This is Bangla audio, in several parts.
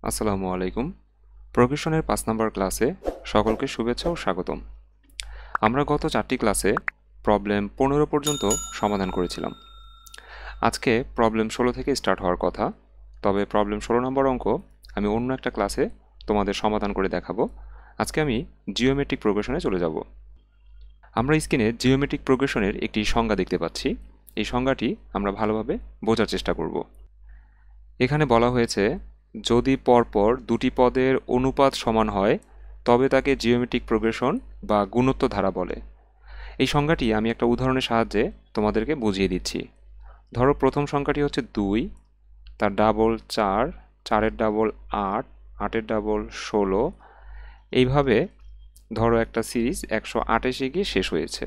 আসসালামু আলাইকুম। প্রোগ্রেশনের ৫ নম্বর ক্লাসে সকলকে শুভেচ্ছা ও স্বাগতম। আমরা গত ৪টি ক্লাসে প্রবলেম ১৫ পর্যন্ত সমাধান করেছিলাম। আজকে প্রবলেম ১৬ থেকে স্টার্ট হওয়ার কথা, তবে প্রবলেম ১৬ নম্বর অঙ্ক আমি অন্য একটা ক্লাসে তোমাদের সমাধান করে দেখাবো। আজকে আমি জিওমেট্রিক প্রোগ্রেশনে চলে যাব। আমরা স্ক্রিনে জিওমেট্রিক প্রোগ্রেশনের একটি সংজ্ঞা দেখতে পাচ্ছি। এই সংজ্ঞাটি আমরা ভালোভাবে বোঝার চেষ্টা করব। এখানে বলা হয়েছে, যদি পরপর দুটি পদের অনুপাত সমান হয় তবে তাকে জিওমেট্রিক প্রোগ্রেশন বা গুণোত্তর ধারা বলে। এই সংজ্ঞাটি আমি একটা উদাহরণের সাহায্যে তোমাদেরকে বুঝিয়ে দিচ্ছি। ধরো প্রথম সংখ্যাটি হচ্ছে 2, তার ডাবল 4, 4-এর ডাবল 8, 8-এর ডাবল 16। এইভাবে ধরো একটা সিরিজ 128-এ গিয়ে শেষ হয়েছে।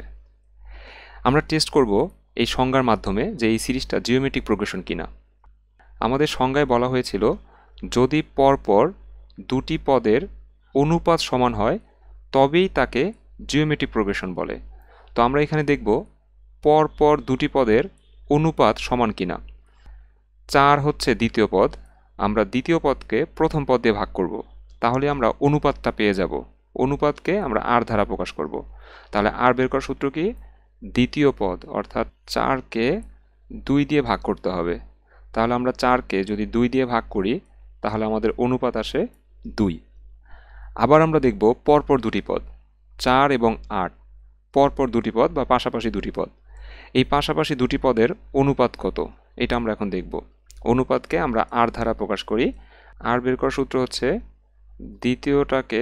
আমরা টেস্ট করব এই সংজ্ঞার মাধ্যমে যে এই সিরিজটা জিওমেট্রিক প্রোগ্রেশন কিনা। আমাদের সংজ্ঞায় বলা হয়েছিল, যদি পরপর দুটি পদের অনুপাত সমান হয় তবেই তাকে জিওমেট্রিক প্রোগ্রেশন বলে। তো আমরা এখানে দেখব পরপর দুটি পদের অনুপাত সমান কিনা। 4 হচ্ছে দ্বিতীয় পদ, আমরা দ্বিতীয় পদকে প্রথম পদ দিয়ে ভাগ করব, তাহলে আমরা অনুপাতটা পেয়ে যাব। অনুপাতকে আমরা আর দ্বারা প্রকাশ করব। তাহলে আর বের করার সূত্র কি? দ্বিতীয় পদ অর্থাৎ 4কে 2 দিয়ে ভাগ করতে হবে। তাহলে আমরা 4কে যদি 2 দিয়ে ভাগ করি তাহলে আমাদের অনুপাত আসে 2। আবার আমরা দেখব পরপর দুটি পদ 4 এবং 8, পরপর দুটি পদ বা পাশাপাশি দুটি পদ। এই পাশাপাশি দুটি পদের অনুপাত কত এটা আমরা এখন দেখব। অনুপাতকে আমরা আর দ্বারা প্রকাশ করি। আর বের করার সূত্র হচ্ছে দ্বিতীয়টাকে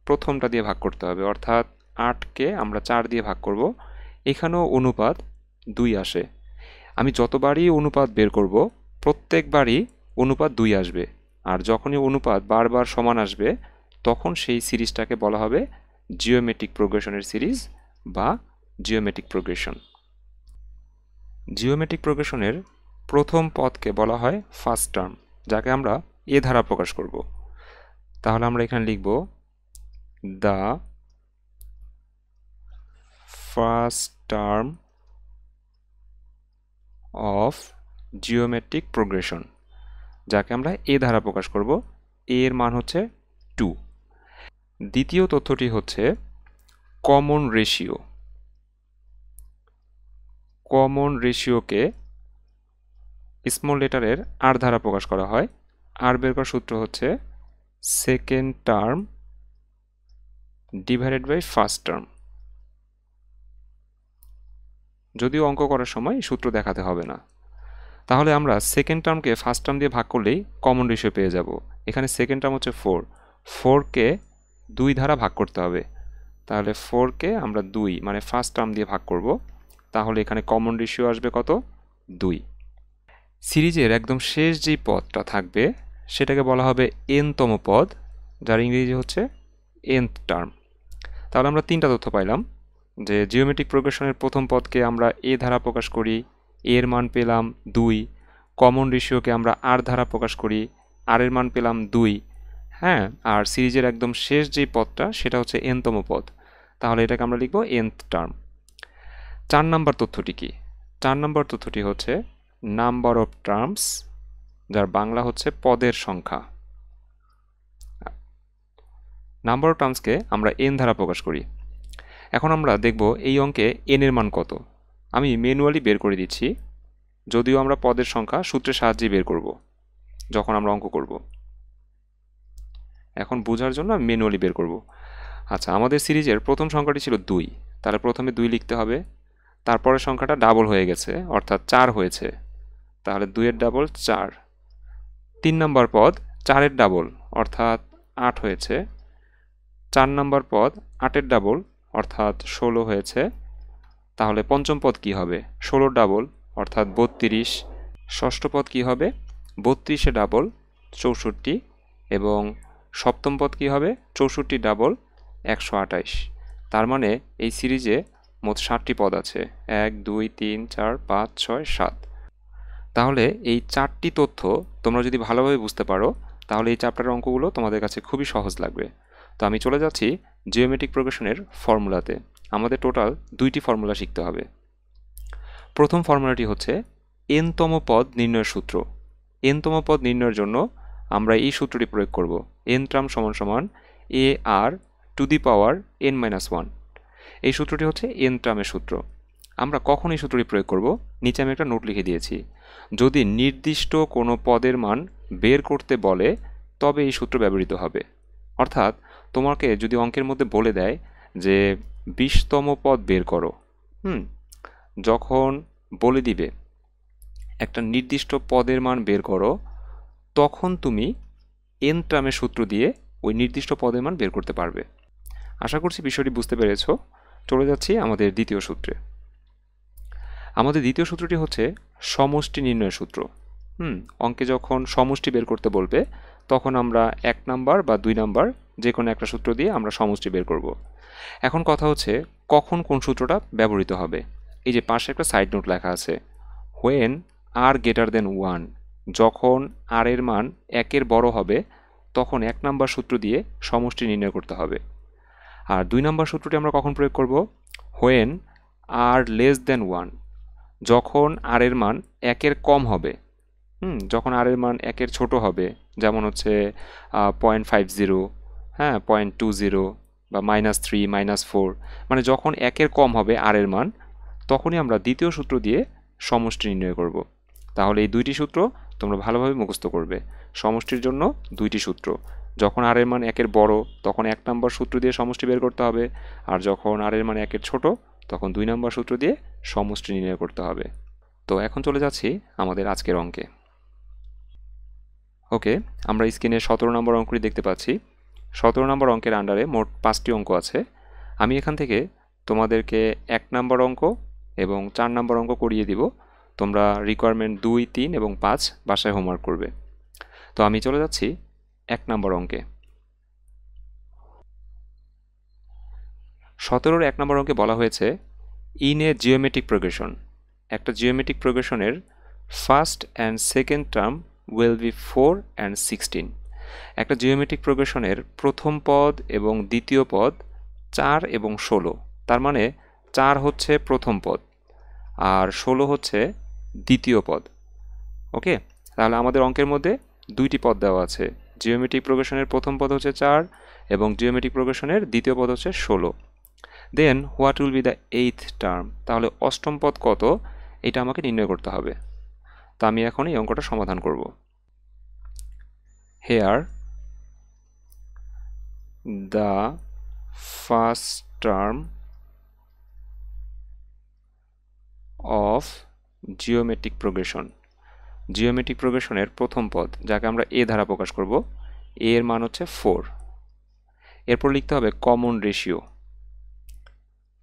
প্রথমটা দিয়ে ভাগ করতে হবে, অর্থাৎ 8কে আমরা 4 দিয়ে ভাগ করব। এখানেও অনুপাত 2 আসে। আমি যতবারই অনুপাত বের করব প্রত্যেকবারই অনুপাত 2 আসবে, আর যখনই অনুপাত বারবার সমান আসবে তখন সেই সিরিজটাকে বলা হবে জিওমেট্রিক প্রোগ্রেশনের সিরিজ বা জিওমেট্রিক প্রোগ্রেশন। জিওমেট্রিক প্রোগ্রেশনের প্রথম পদকে বলা হয় ফার্স্ট টার্ম, যাকে আমরা এ দ্বারা প্রকাশ করব। তাহলে আমরা এখানে লিখব the first term of geometric progression, যাকে আমরা এ দ্বারা প্রকাশ করব। এর মান হচ্ছে 2। দ্বিতীয় তথ্যটি হচ্ছে কমন রেশিও। কমন রেশিওকে স্মল লেটারের আর দ্বারা প্রকাশ করা হয়। আর বের করার সূত্র হচ্ছে second term divided by first term. যদিও অঙ্ক করার সময় সূত্র দেখাতে হবে না। তাহলে আমরা সেকেন্ড টার্মকে ফার্স্ট টার্ম দিয়ে ভাগ করলেই কমন রেশিও পেয়ে যাব। এখানে সেকেন্ড টার্ম হচ্ছে 4, 4কে 2 দ্বারা ভাগ করতে হবে। তাহলে 4কে আমরা 2 মানে ফার্স্ট টার্ম দিয়ে ভাগ করব, তাহলে এখানে কমন রেশিও আসবে কত? 2। সিরিজের একদম শেষ যেই পদটা থাকবে সেটাকে বলা হবে nতম পদ, যার ইংরেজি হচ্ছে nth টার্ম। তাহলে আমরা 3টা তথ্য পাইলাম যে জিওমেট্রিক প্রোগ্রেশনের প্রথম পদকে আমরা এ দ্বারা প্রকাশ করি, এর মান পেলাম 2। কমন রেশিওকে আমরা আর দ্বারা প্রকাশ করি, আর এর মান পেলাম 2। হ্যাঁ, আর সিরিজের একদম শেষ যেই পদটা সেটা হচ্ছে nতম পদ, তাহলে এটাকে আমরা লিখব nth টার্ম। 4 নম্বর তথ্যটি কি? 4 নম্বর তথ্যটি হচ্ছে নাম্বার অফ টার্মস, যার বাংলা হচ্ছে পদের সংখ্যা। নাম্বার অফ টার্মসকে আমরা n দ্বারা প্রকাশ করি। এখন আমরা দেখব এই অঙ্কে n এর মান কত। আমি ম্যানুয়ালি বের করে দিচ্ছি, যদিও আমরা পদের সংখ্যা সূত্রের সাহায্যে বের করব যখন আমরা অঙ্ক করব। এখন বোঝার জন্য আমি ম্যানুয়ালি বের করব। আচ্ছা, আমাদের সিরিজের প্রথম সংখ্যাটি ছিল 2, তাহলে প্রথমে 2 লিখতে হবে। তারপরের সংখ্যাটা ডাবল হয়ে গেছে, অর্থাৎ 4 হয়েছে, তাহলে 2-এর ডাবল 4। 3 নম্বর পদ 4-এর ডাবল অর্থাৎ 8 হয়েছে। 4 নম্বর পদ 8-এর ডাবল অর্থাৎ 16 হয়েছে। তাহলে পঞ্চম পদ কি হবে? 16 ডাবল অর্থাৎ 32। ষষ্ঠ পদ কি হবে? 32-এ ডাবল 64, এবং সপ্তম পদ কি হবে? 64 ডাবল 128। তার মানে এই সিরিজে মোট 7টি পদ আছে, 1 2 3 4 5 6 7। তাহলে এই 4টি তথ্য তোমরা যদি ভালোভাবে বুঝতে পারো তাহলে এই চ্যাপ্টারের অঙ্কগুলো তোমাদের কাছে খুবই সহজ লাগবে। তো আমি চলে যাচ্ছি জিওমেট্রিক প্রোগ্রেশনের ফর্মুলাতে। আমাদের টোটাল 2টি ফর্মুলা শিখতে হবে। প্রথম ফর্মুলাটি হচ্ছে nতম পদ নির্ণয়ের সূত্র। nতম পদ নির্ণয়ের জন্য আমরা এই সূত্রটি প্রয়োগ করব, n টার্ম সমান সমান ar two the power n-1। এই সূত্রটি হচ্ছে n টার্মের সূত্র। আমরা কখন এই সূত্রটি প্রয়োগ করব, নিচে আমি একটা নোট লিখে দিয়েছি। যদি নির্দিষ্ট কোনো পদের মান বের করতে বলে তবে এই সূত্র ব্যবহৃত হবে। অর্থাৎ তোমাকে যদি অঙ্কের মধ্যে বলে দেয় যে 20তম পদ বের করো, যখন বলে দিবে একটা নির্দিষ্ট পদের মান বের করো, তখন তুমি n টার্মের সূত্র দিয়ে ওই নির্দিষ্ট পদের মান বের করতে পারবে। আশা করছি বিষয়টি বুঝতে পেরেছ। চলে যাচ্ছি আমাদের দ্বিতীয় সূত্রে। আমাদের দ্বিতীয় সূত্রটি হচ্ছে সমষ্টি নির্ণয়ের সূত্র। অঙ্কে যখন সমষ্টি বের করতে বলবে তখন আমরা 1 নাম্বার বা 2 নাম্বার যে কোনো একটা সূত্র দিয়ে আমরা সমষ্টি বের করব। এখন কথা হচ্ছে কখন কোন সূত্রটা ব্যবহৃত হবে। এই যে পাশে একটা সাইড নোট লেখা আছে, হোয়েন আর গ্রেটার দেন 1, যখন আর এর মান 1-এর বড় হবে তখন 1 নাম্বার সূত্র দিয়ে সমষ্টি নির্ণয় করতে হবে। আর 2 নাম্বার সূত্রটি আমরা কখন প্রয়োগ করব, হোয়েন আর লেস দেন 1, যখন আর এর মান 1-এর কম হবে। যখন আর এর মান 1-এর ছোট হবে, যেমন হচ্ছে 0.50, 0.20 বা -3, -4, মানে যখন 1-এর কম হবে আর এর মান, তখনই আমরা দ্বিতীয় সূত্র দিয়ে সমষ্টি নির্ণয় করব। তাহলে এই দুইটি সূত্র তোমরা ভালোভাবে মুখস্থ করবে। সমষ্টির জন্য দুইটি সূত্র, যখন আর এর মান 1-এর বড় তখন 1 নাম্বার সূত্র দিয়ে সমষ্টি বের করতে হবে, আর যখন আর এর মান 1-এর ছোট তখন 2 নাম্বার সূত্র দিয়ে সমষ্টি নির্ণয় করতে হবে। তো এখন চলে যাচ্ছি আমাদের আজকের অঙ্কে। ওকে, আমরা স্ক্রিনে 17 নম্বর অঙ্কটি দেখতে পাচ্ছি। 17 নম্বর অঙ্কের আন্ডারে মোট 5টি অঙ্ক আছে। আমি এখান থেকে তোমাদেরকে 1 নম্বর অঙ্ক এবং 4 নম্বর অঙ্ক করিয়ে দিব। তোমরা রিকোয়ারমেন্ট 2, 3 এবং 5 বাসায় হোমওয়ার্ক করবে। তো আমি চলে যাচ্ছি 1 নম্বর অঙ্কে। 17-র 1 নম্বর অঙ্কে বলা হয়েছে ইন এ জিওমেট্রিক প্রোগ্রেশন, একটা জিওমেট্রিক প্রোগ্রেশনের first and second term will be 4 and 16। একটা জিওমেট্রিক প্রোগ্রেশনের প্রথম পদ এবং দ্বিতীয় পদ 4 এবং 16, তার মানে 4 হচ্ছে প্রথম পদ আর 16 হচ্ছে দ্বিতীয় পদ। ওকে, তাহলে আমাদের অঙ্কের মধ্যে দুইটি পদ দেওয়া আছে। জিওমেট্রিক প্রোগ্রেশনের প্রথম পদ হচ্ছে 4 এবং জিওমেট্রিক প্রোগ্রেশনের দ্বিতীয় পদ হচ্ছে 16। Then what will be the 8th term, তাহলে অষ্টম পদ কত এটা আমাকে নির্ণয় করতে হবে। তা আমি এখন এই অঙ্কটা সমাধান করব। Here the first term of geometric progression, geometric প্রোগ্রেশনের প্রথম পদ যাকে আমরা এ দ্বারা প্রকাশ করব, এ এর মান হচ্ছে 4। এরপর লিখতে হবে কমন রেশিও।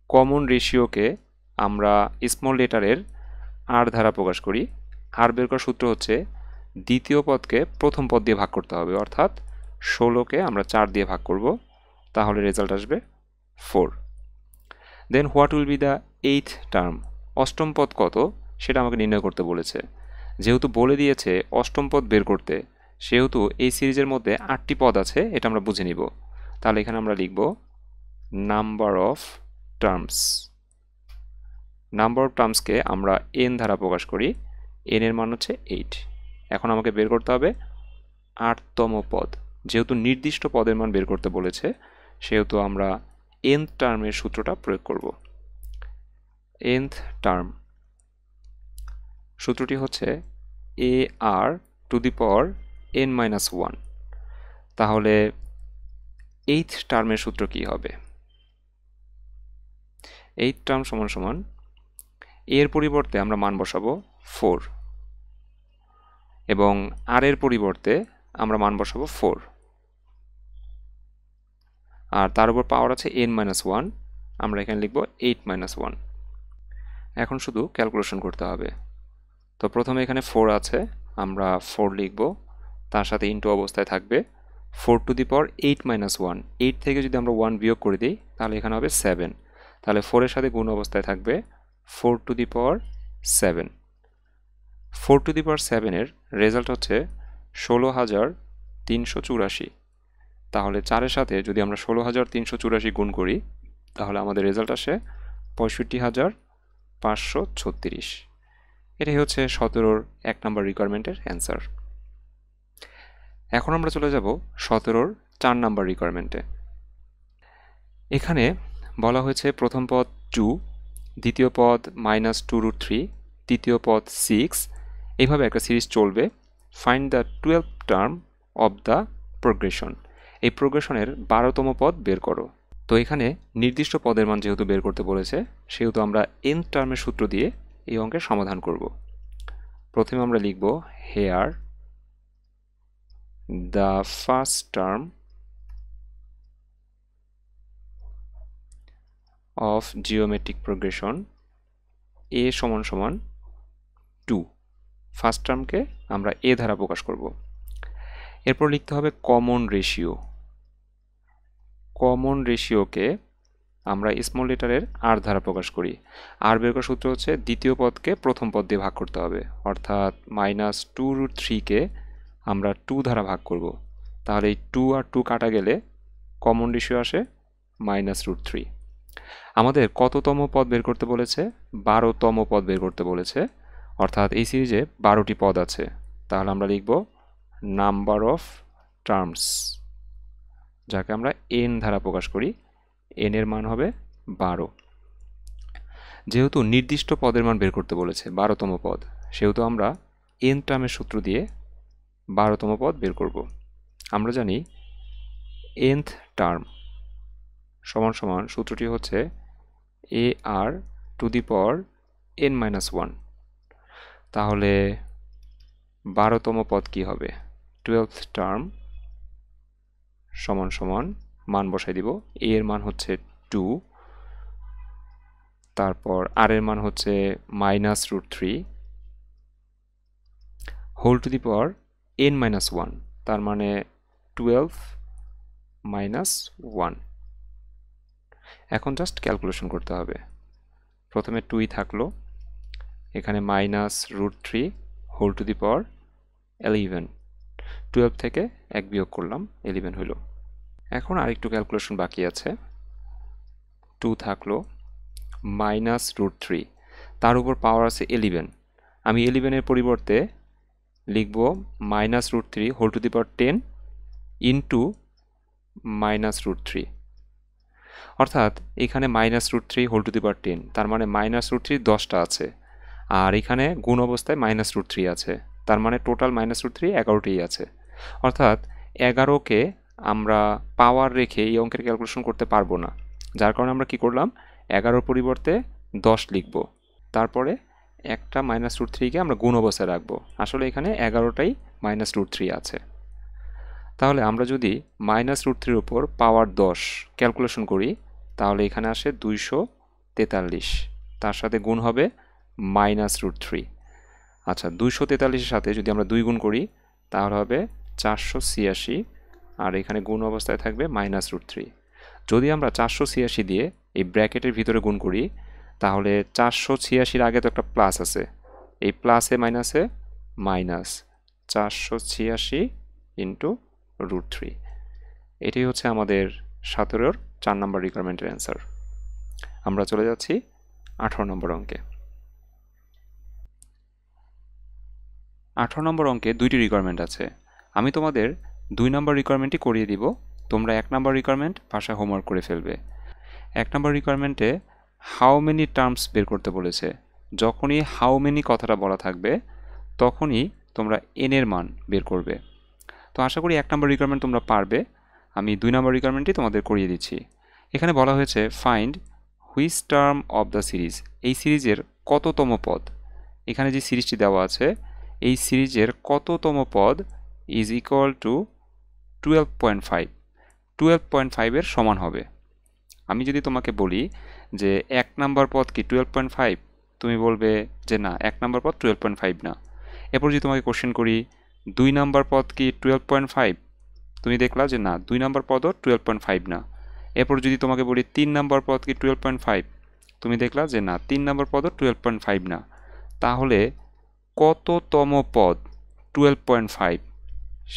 কমন রেশিওকে আমরা স্মল লেটারের আর দ্বারা প্রকাশ করি। আর বের করার সূত্র হচ্ছে দ্বিতীয় পদকে প্রথম পদ দিয়ে ভাগ করতে হবে, অর্থাৎ 16কে আমরা 4 দিয়ে ভাগ করব, তাহলে রেজাল্ট আসবে 4। Then what will be the 8th term, অষ্টম পদ কত সেটা আমাকে নির্ণয় করতে বলেছে। যেহেতু বলে দিয়েছে অষ্টম পদ বের করতে, সেহেতু এই সিরিজের মধ্যে 8টি পদ আছে, এটা আমরা বুঝে নিব। তাহলে এখানে আমরা লিখব number of terms. Number of টার্মসকে আমরা n দ্বারা প্রকাশ করি, n এর মান হচ্ছে 8। এখন আমাকে বের করতে হবে 8তম পদ। যেহেতু নির্দিষ্ট পদের মান বের করতে বলেছে, সেহেতু আমরা nth টার্মের সূত্রটা প্রয়োগ করব। nth টার্ম সূত্রটি হচ্ছে ar two the power n-1। তাহলে 8th টার্মের সূত্র কি হবে? 8th টার্ম সমান সমান এর পরিবর্তে আমরা মান বসাবো 4 এবং আর এর পরিবর্তে আমরা মান বসাবো 4, আর তার উপর পাওয়ার আছে n-1, আমরা এখানে লিখব 8-1। এখন শুধু ক্যালকুলেশন করতে হবে। তো প্রথমে এখানে 4 আছে, আমরা 4 লিখব, তার সাথে ইনটু অবস্থায় থাকবে 4 টু দি পাওয়ার 8-1। 8 থেকে যদি আমরা 1 বিয়োগ করে দিই তাহলে এখানে হবে 7। তাহলে 4 এর সাথে গুণ অবস্থায় থাকবে 4 two the power 7। 4 two the পাওয়ার 7 এর রেজাল্ট হচ্ছে 16,384। তাহলে 4-এর সাথে যদি আমরা 16,384 গুণ করি তাহলে আমাদের রেজাল্ট আসে 65,536। এটাই হচ্ছে 17-র 1 নম্বর রিকোয়ারমেন্টের অ্যান্সার। এখন আমরা চলে যাব 17-র 4 নাম্বার রিকোয়ারমেন্টে। এখানে বলা হয়েছে প্রথম পদ 2, দ্বিতীয় পদ -2√3, তৃতীয় পদ 6, এইভাবে একটা সিরিজ চলবে। Find the 12th term of the progression, এই প্রোগ্রেশনের 12তম পদ বের করো। তো এখানে নির্দিষ্ট পদের মান যেহেতু বের করতে বলেছে, সেহেতু আমরা nth টার্মের সূত্র দিয়ে এই অঙ্কের সমাধান করব। প্রথমে আমরা লিখব here the first term of geometric progression a = 2, first টার্মকে আমরা a দ্বারা প্রকাশ করব। এরপর লিখতে হবে কমন রেশিও, কমন রেশিওকে আমরা স্মল লেটারের r দ্বারা প্রকাশ করি। আর বের করার সূত্র হচ্ছে দ্বিতীয় পদকে প্রথম পদ দিয়ে ভাগ করতে হবে, অর্থাৎ -2√3-কে আমরা 2 দ্বারা ভাগ করব। তাহলে এই 2 আর 2 কাটা গেলে কমন রেশিও আসে -√3। আমাদের কততম পদ বের করতে বলেছে? 12তম পদ বের করতে বলেছে, অর্থাৎ এই সিরিজে 12টি পদ আছে। তাহলে আমরা লিখব নাম্বার অফ টার্মস, যাকে আমরা n দ্বারা প্রকাশ করি। n এর মান হবে 12। যেহেতু নির্দিষ্ট পদের মান বের করতে বলেছে 12তম পদ, সেহেতু আমরা n টার্মের সূত্র দিয়ে 12তম পদ বের করব। আমরা জানি nth টার্ম সমান সূত্রটি হচ্ছে ar⁴n-1। তাহলে 12তম পদ কি হবে? 12th টার্ম সমান মান বসাই দিব। a এর মান হচ্ছে 2, তারপর r এর মান হচ্ছে -√3 whole to the power n-1, তার মানে 12 - 1। এখন জাস্ট ক্যালকুলেশন করতে হবে। প্রথমে 2 থাকলো, এখানে -√3 হোল টু দি পাওয়ার 11, 12 থেকে 1 বিয়োগ করলাম, 11 হইল। এখন আরেকটু ক্যালকুলেশন বাকি আছে। 2 থাকলো, -√3, তার উপর পাওয়ার আছে 11। আমি 11-এর পরিবর্তে লিখব -√3 whole to the power 10 into -√3, অর্থাৎ এখানে -√3 হোল টু দি পাওয়ার 10, তার মানে -√3 10টা আছে, আর এখানে গুণ অবস্থায় -√3 আছে, তার মানে টোটাল -√3 11টিই আছে। অর্থাৎ 11কে আমরা পাওয়ার রেখে এই অঙ্কের ক্যালকুলেশন করতে পারবো না, যার কারণে আমরা কি করলাম, 11-র পরিবর্তে 10 লিখব, তারপরে একটা -√3-কে আমরা গুণ অবস্থায় রাখবো। আসলে এখানে 11টাই -√3 আছে। তাহলে আমরা যদি -√3-র উপর পাওয়ার 10 ক্যালকুলেশন করি, তাহলে এখানে আসে 243, তার সাথে গুণ হবে -√3। আচ্ছা, 243-এর সাথে যদি আমরা 2 গুণ করি, তাহলে হবে 486, আর এখানে গুণ অবস্থায় থাকবে -√3। যদি আমরা 486 দিয়ে এই ব্র্যাকেটের ভিতরে গুণ করি, তাহলে 486-র আগে তো একটা প্লাস আছে, এই প্লাসে মাইনাসে মাইনাস 486 ইন্টু √3। এটাই হচ্ছে আমাদের 17-র 4 নম্বর রিকোয়ারমেন্টের অ্যান্সার। আমরা চলে যাচ্ছি 18 নম্বর অঙ্কে। 18 নম্বর অঙ্কে 2টি রিকোয়ারমেন্ট আছে। আমি তোমাদের 2 নম্বর রিকোয়ারমেন্টই করিয়ে দিব, তোমরা 1 নম্বর রিকোয়ারমেন্ট বাসায় হোমওয়ার্ক করে ফেলবে। 1 নম্বর রিকোয়ারমেন্টে হাউ মেনি টার্মস বের করতে বলেছে। যখনই হাউ মেনি কথাটা বলা থাকবে, তখনই তোমরা n এর মান বের করবে। তো আশা করি 1 নম্বর রিকোয়ারমেন্ট তোমরা পারবে। আমি 2 নম্বর রিকোয়ারমেন্টই তোমাদের করিয়ে দিচ্ছি। এখানে বলা হয়েছে find which term of the series, এই সিরিজের কততম পদ। এখানে যে সিরিজটি দেওয়া আছে, এই সিরিজের কততম পদ ইজ ইকুয়াল টু 12.5, 12.5-এর সমান হবে। আমি যদি তোমাকে বলি যে 1 নম্বর পদ কি 12.5, তুমি বলবে যে না, 1 নম্বর পদ 12.5 না। এরপর যদি তোমাকে কোশ্চেন করি 2 নম্বর পদ কি 12.5, তুমি দেখলা যে না, 2 নম্বর পদও 12.5 না। এরপর যদি তোমাকে বলি 3 নম্বর পদ কি 12.5, তুমি দেখলা যে না, 3 নম্বর পদও 12.5 না। তাহলে কততম পদ 12.5,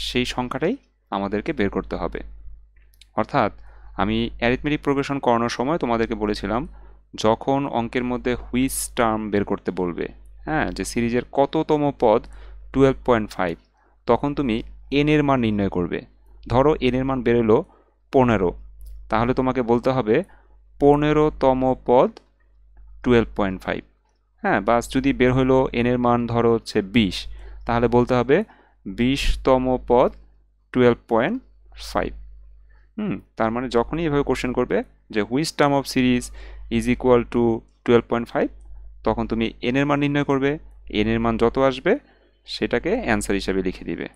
সেই সংখ্যাটাই আমাদেরকে বের করতে হবে। অর্থাৎ আমি অ্যারিথমেটিক প্রোগ্রেশন করানোর সময় তোমাদেরকে বলেছিলাম, যখন অঙ্কের মধ্যে হুইচ টার্ম বের করতে বলবে, হ্যাঁ, যে সিরিজের কততম পদ 12.5, তখন তুমি এন এর মান নির্ণয় করবে। ধরো এন এর মান বেরোলো 15, তাহলে তোমাকে বলতে হবে 15তম পদ 12.5। হ্যাঁ, বাস যদি বের হলো এন এর মান ধরো হচ্ছে 20, তাহলে বলতে হবে 20তম পদ 12.5। তার মানে যখনই এভাবে কোশ্চেন করবে যে which term of series is equal to 12.5, তখন তুমি এন এর মান নির্ণয় করবে, এন এর মান যত আসবে সেটাকে অ্যান্সার হিসাবে লিখে দিবে।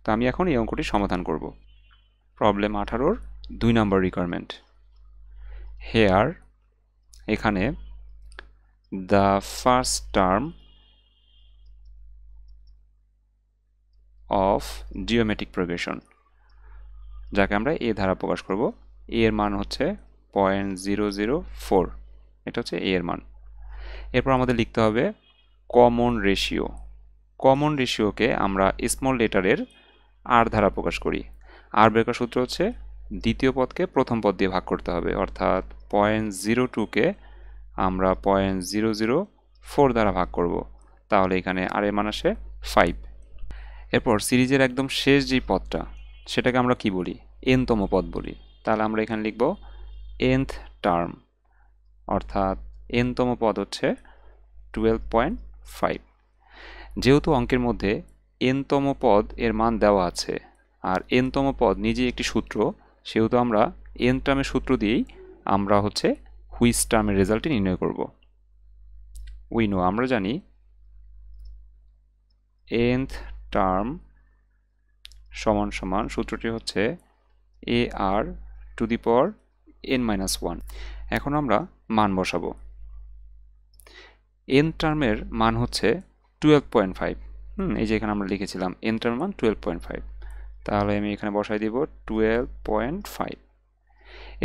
তো আমি এখন এই অঙ্কটি সমাধান করব। প্রবলেম 18-র 2 নম্বর রিকোয়ারমেন্ট। হেয়ার, এখানে the first term of geometric progression, যাকে আমরা এ দ্বারা প্রকাশ করব, এ এর মান হচ্ছে 0.004, এটা হচ্ছে এ এর মান। এরপর আমাদের লিখতে হবে কমন রেশিও। কমন রেশিওকে আমরা স্মল লেটারের আর দ্বারা প্রকাশ করি। আর বের করার সূত্র হচ্ছে দ্বিতীয় পদকে প্রথম পদ দিয়ে ভাগ করতে হবে, অর্থাৎ 0.02কে আমরা 0.004 দ্বারা ভাগ করব, তাহলে এখানে আর এর মান আসে 5। এরপর সিরিজের একদম শেষ যে পদটা, সেটাকে আমরা কি বলি? এনতম পদ বলি। তাহলে আমরা এখানে লিখব nth টার্ম, অর্থাৎ এনতম পদ হচ্ছে 12.5। যেহেতু অঙ্কের মধ্যে এনতম পদ এর মান দেওয়া আছে আর এনতম পদ নিজেই একটি সূত্র, সেহেতু আমরা এন টার্মের সূত্র দিয়েই আমরা হচ্ছে হুইচ টার্মের রেজাল্টটি নির্ণয় করব। উই নো, আমরা জানি nth টার্ম সমান সমান, সূত্রটি হচ্ছে এ আর টু দি পাওয়ার n-1। এখন আমরা মান বসাবো। এন টার্মের মান হচ্ছে 12.5। এই যে এখানে আমরা লিখেছিলাম এন টার্মের মান 12.5, তাহলে আমি এখানে বসাই দিব 12.5।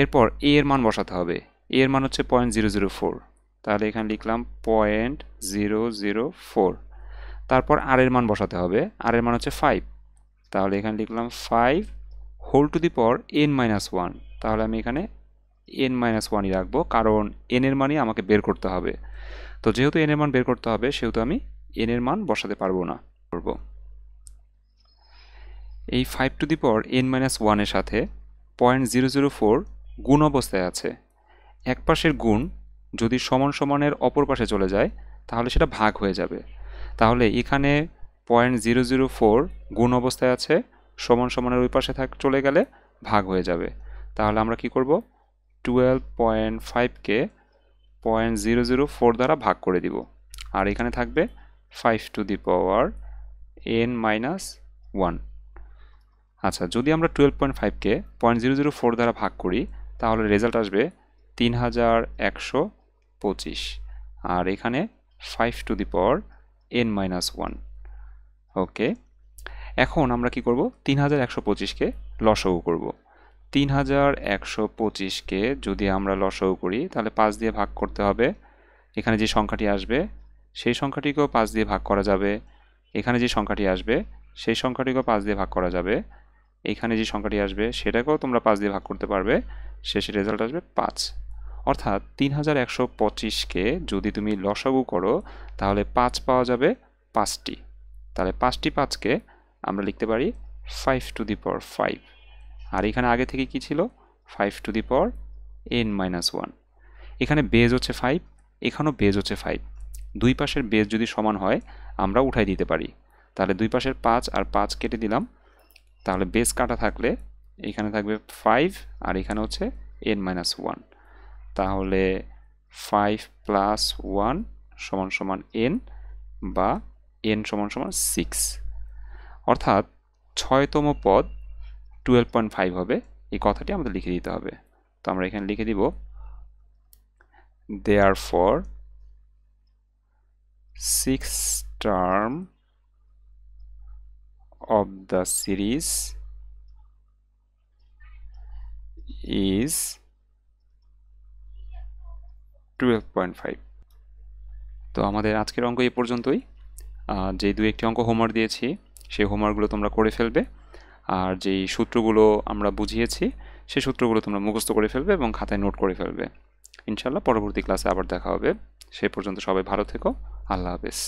এরপর এ এর মান বসাতে হবে। এ এর মান হচ্ছে 0.004, তাহলে এখানে লিখলাম 0.004। তারপর আর এর মান বসাতে হবে। আর এর মান হচ্ছে 5, তাহলে এখানে লিখলাম 5 whole to the power n-1, তাহলে আমি এখানে n-1ই রাখবো, কারণ এন এর মানই আমাকে বের করতে হবে। তো যেহেতু এন এর মান বের করতে হবে, সেহেতু আমি এন এর মান বসাতে পারবো না। এই 5 টু দি পাওয়ার n-1 এর সাথে 0.004 গুণ অবস্থায় আছে। এক পাশের গুণ যদি সমান সমানের অপর পাশে চলে যায়, তাহলে সেটা ভাগ হয়ে যাবে। তাহলে এখানে 0.004 গুণ অবস্থায় আছে, সমান সমানের ওই পাশে চলে গেলে ভাগ হয়ে যাবে। তাহলে আমরা কি করব? 12.5কে 0.004 দ্বারা ভাগ করে দিব, আর এখানে থাকবে 5 টু দি পাওয়ার n-1। আচ্ছা, যদি আমরা 12.5কে 0.004 দ্বারা ভাগ করি, তাহলে রেজাল্ট আসবে 3125, আর এখানে 5 টু দি পাওয়ার n-1। ওকে, এখন আমরা কি করব? 3125কে লসাগু করব। 3125কে যদি আমরা লসাগু করি, তাহলে 5 দিয়ে ভাগ করতে হবে। এখানে যে সংখ্যাটি আসবে সেই সংখ্যাটিকেও 5 দিয়ে ভাগ করা যাবে। এখানে যে সংখ্যাটি আসবে সেই সংখ্যাটিকেও 5 দিয়ে ভাগ করা যাবে। এখানে যে সংখ্যাটি আসবে সেটাকেও তোমরা 5 দিয়ে ভাগ করতে পারবে। শেষে রেজাল্ট আসবে 5। অর্থাৎ 3125কে যদি তুমি লসাগু করো, তাহলে 5 পাওয়া যাবে 5টি। তাহলে 5টি 5কে আমরা লিখতে পারি 5 টু দি পাওয়ার 5। আর এখানে আগে থেকে কি ছিল? 5 টু দি পাওয়ার n-1। এখানে বেজ হচ্ছে 5, এখানেও বেজ হচ্ছে 5। দুই পাশের বেজ যদি সমান হয়, আমরা উঠাই দিতে পারি। তাহলে দুই পাশের 5 আর 5 কেটে দিলাম, তাহলে বেজ কাটা থাকলে এখানে থাকবে 5 আর এখানে হচ্ছে n-1। তাহলে 5 প্লাস 1 সমান সমান n, বা n সমান সমান 6। অর্থাৎ 6তম পদ 12.5 হবে। এই কথাটি আমাদের লিখে দিতে হবে। তো আমরা এখানে লিখে দিব therefore 6th term of the series is 12.5। তো আমাদের আজকের অঙ্ক এই পর্যন্তই। যে দু একটি অঙ্ক হোমওয়ার্ক দিয়েছি, সেই হোমওয়ার্কগুলো তোমরা করে ফেলবে, আর যেই সূত্রগুলো আমরা বুঝিয়েছি সেই সূত্রগুলো তোমরা মুখস্থ করে ফেলবে এবং খাতায় নোট করে ফেলবে। ইনশাআল্লাহ পরবর্তী ক্লাসে আবার দেখা হবে। সে পর্যন্ত সবাই ভালো থেকো। আল্লাহ হাফেজ।